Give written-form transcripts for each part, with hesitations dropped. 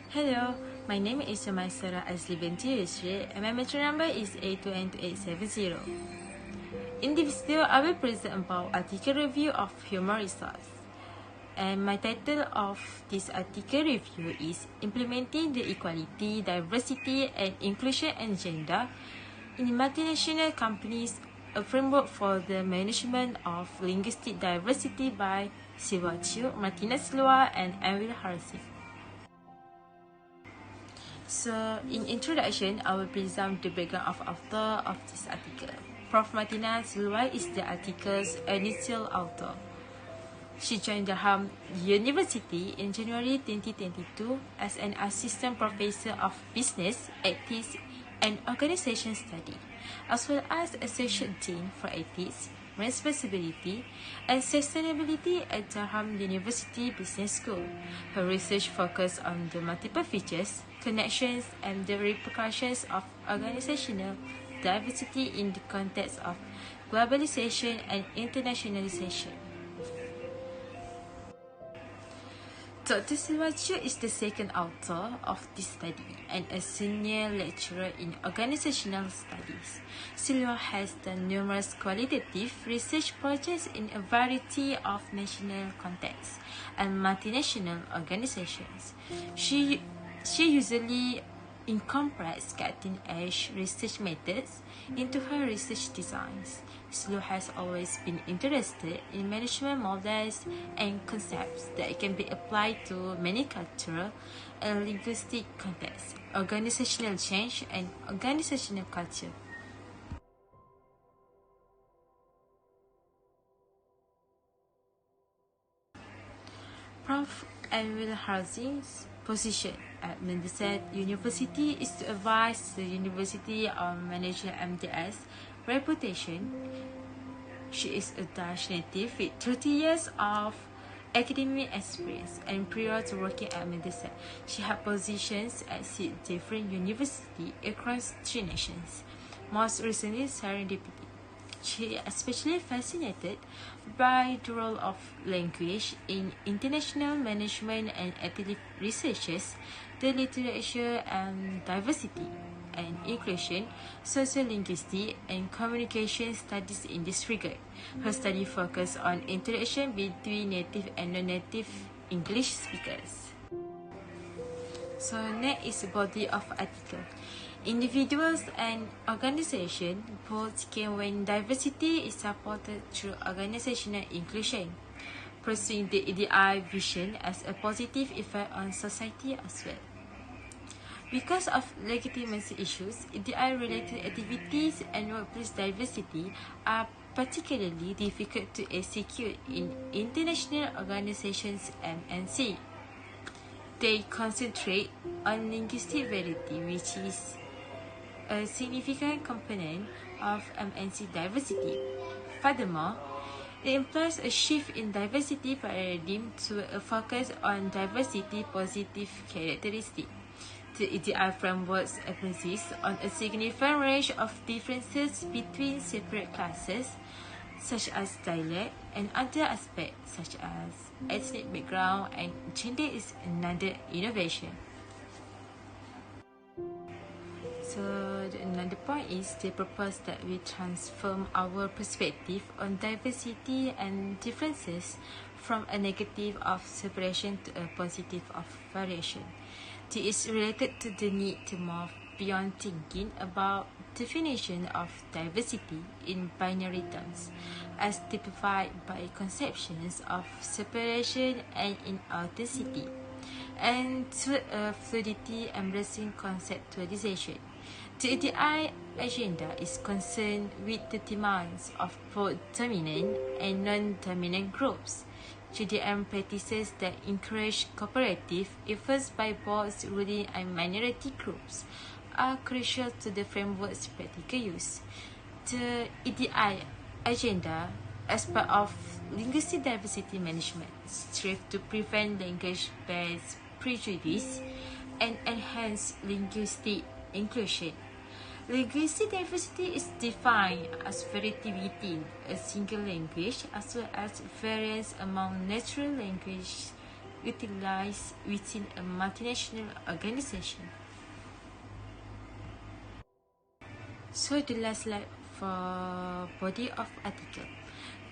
Hello, my name is Sarah Azli binti Yusri and my metro number is 82870. In this video, I will present about article review of human resource. And my title of this article review is Implementing the Equality, Diversity and Inclusion Agenda in Multinational Companies, a Framework for the Management of Linguistic Diversity by Silva Chiu, Martina Silva and Emil Harsi. So, in introduction, I will present the background of author of this article. Prof. Martina Silva is the article's initial author. She joined Durham University in January 2022 as an assistant professor of business, ethics, and organization study, as well as associate dean for ethics, responsibility, and sustainability at Durham University Business School. Her research focused on the multiple features, connections, and the repercussions of organizational diversity in the context of globalization and internationalization. Dr. Silva Chiu is the second author of this study and a senior lecturer in organizational studies. Silva has done numerous qualitative research projects in a variety of national contexts and multinational organizations. She usually incorporates cutting-edge research methods into her research designs. Silva has always been interested in management models and concepts that can be applied to many cultural and linguistic contexts, organizational change, and organizational culture. Prof. Emil Harsi's position at Mendeset University is to advise the university on managing MDS reputation. She is a Dutch native with 30 years of academic experience, and prior to working at Mendeset, she had positions at 6 different universities across 3 nations, most recently Serendipity. She is especially fascinated by the role of language in international management and ethical researches, the literature and diversity and inclusion, sociolinguistic and communication studies in this regard. Her study focused on interaction between native and non-native English speakers. So next is the body of article. Individuals and organizations both can when diversity is supported through organizational inclusion, pursuing the EDI vision as a positive effect on society as well. Because of legitimacy issues, EDI-related activities and workplace diversity are particularly difficult to execute in international organizations MNC. They concentrate on linguistic variety, which is a significant component of MNC diversity. Furthermore, it implies a shift in diversity paradigm to a focus on diversity positive characteristics. The EDI frameworks emphasis on a significant range of differences between separate classes, such as dialect, and other aspects such as ethnic background and gender is another innovation. So another point is they propose that we transform our perspective on diversity and differences from a negative of separation to a positive of variation. This is related to the need to move beyond thinking about definition of diversity in binary terms, as typified by conceptions of separation and inauthenticity, and to a fluidity embracing conceptualization. The EDI agenda is concerned with the demands of both dominant and non-dominant groups. GDM practices that encourage cooperative efforts by both ruling and minority groups are crucial to the framework's practical use. The EDI agenda, as part of linguistic diversity management, strives to prevent language-based prejudice and enhance linguistic inclusion. Linguistic diversity is defined as variety within a single language as well as variance among natural language utilized within a multinational organization. So the last slide for body of article.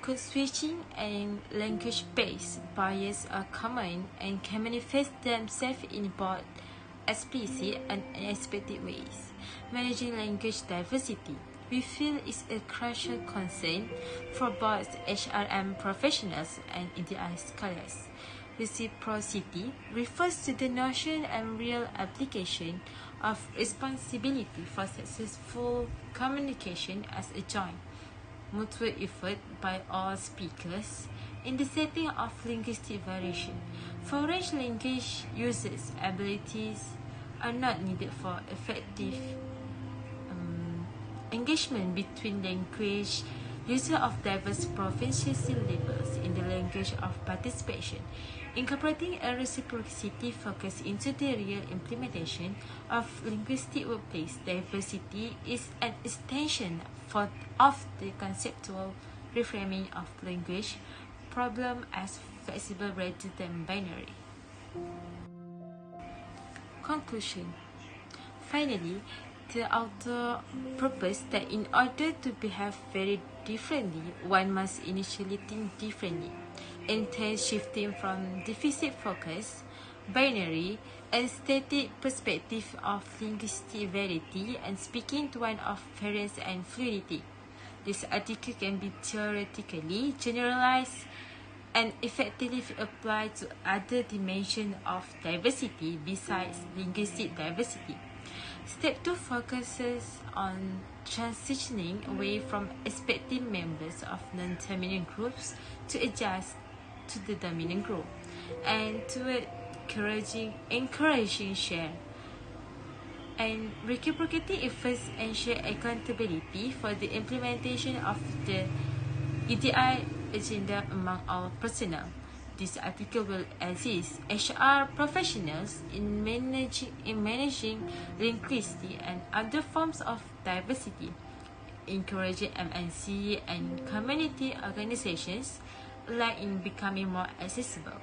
Code switching and language-based bias are common and can manifest themselves in both explicit and unexpected ways. Managing language diversity, we feel, is a crucial concern for both HRM professionals and EDI scholars. Reciprocity refers to the notion and real application of responsibility for successful communication as a joint, mutual effort by all speakers in the setting of linguistic variation. Foreign language users' abilities are not needed for effective engagement between language users of diverse proficiency levels in the language of participation. Incorporating a reciprocity focus into the real implementation of linguistic workplace diversity is an extension of the conceptual reframing of language problem as flexible rather than binary. Conclusion. Finally, the author proposed that in order to behave very differently, one must initially think differently, entails shifting from deficit focus, binary, and static perspective of linguistic variety and speaking to one of variance and fluidity. This article can be theoretically generalized and effectively applied to other dimensions of diversity besides linguistic diversity. Step 2 focuses on transitioning away from expecting members of non-dominant groups to adjust to the dominant group, and toward encouraging share and reciprocating efforts ensure accountability for the implementation of the EDI agenda among all personnel. This article will assist HR professionals in managing linguistic and other forms of diversity, encouraging MNC and community organizations alike in becoming more accessible.